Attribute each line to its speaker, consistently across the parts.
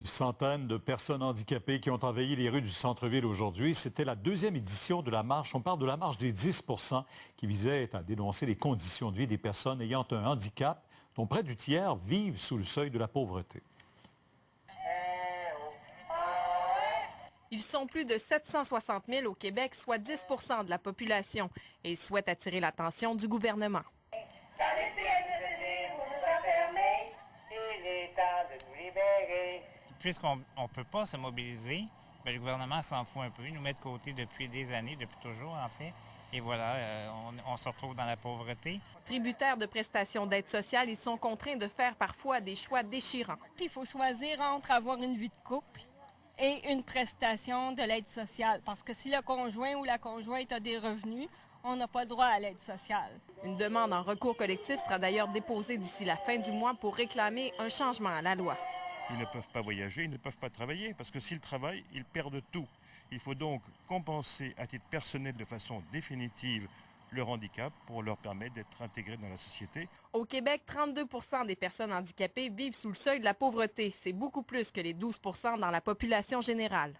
Speaker 1: Une centaine de personnes handicapées qui ont envahi les rues du centre-ville aujourd'hui. C'était la deuxième édition de la marche. On parle de la marche des 10 qui visait à dénoncer les conditions de vie des personnes ayant un handicap, dont près du tiers vivent sous le seuil de la pauvreté.
Speaker 2: Ils sont plus de 760 000 au Québec, soit 10 de la population, et ils souhaitent attirer l'attention du gouvernement.
Speaker 3: Quand les CHSLD vont nous enfermer, il est temps de nous libérer.
Speaker 4: Puisqu'on ne peut pas se mobiliser, bien, le gouvernement s'en fout un peu. Il nous met de côté depuis des années, depuis toujours en fait. Et voilà, on se retrouve dans la pauvreté.
Speaker 2: Tributaires de prestations d'aide sociale, ils sont contraints de faire parfois des choix déchirants.
Speaker 5: Il faut choisir entre avoir une vie de couple et une prestation de l'aide sociale. Parce que si le conjoint ou la conjointe a des revenus, on n'a pas droit à l'aide sociale.
Speaker 2: Une demande en recours collectif sera d'ailleurs déposée d'ici la fin du mois pour réclamer un changement à la loi.
Speaker 6: Ils ne peuvent pas voyager, ils ne peuvent pas travailler, parce que s'ils travaillent, ils perdent tout. Il faut donc compenser à titre personnel de façon définitive leur handicap pour leur permettre d'être intégrés dans la société.
Speaker 2: Au Québec, 32 des personnes handicapées vivent sous le seuil de la pauvreté. C'est beaucoup plus que les 12 dans la population générale.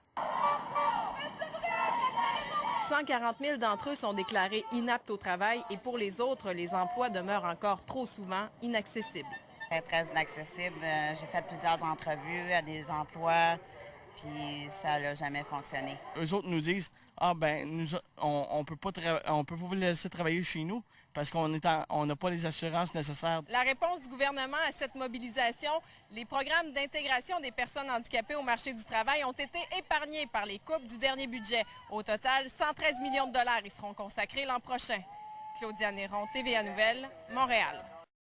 Speaker 2: 140 000 d'entre eux sont déclarés inaptes au travail et pour les autres, les emplois demeurent encore trop souvent inaccessibles.
Speaker 7: Très inaccessible. J'ai fait plusieurs entrevues à des emplois, puis ça n'a jamais fonctionné.
Speaker 8: Eux autres nous disent « Ah ben, on peut pas vous laisser travailler chez nous parce qu'on n'a pas les assurances nécessaires. »
Speaker 2: La réponse du gouvernement à cette mobilisation, les programmes d'intégration des personnes handicapées au marché du travail ont été épargnés par les coupes du dernier budget. Au total, 113 millions de dollars y seront consacrés l'an prochain. Claudia Néron, TVA Nouvelles, Montréal.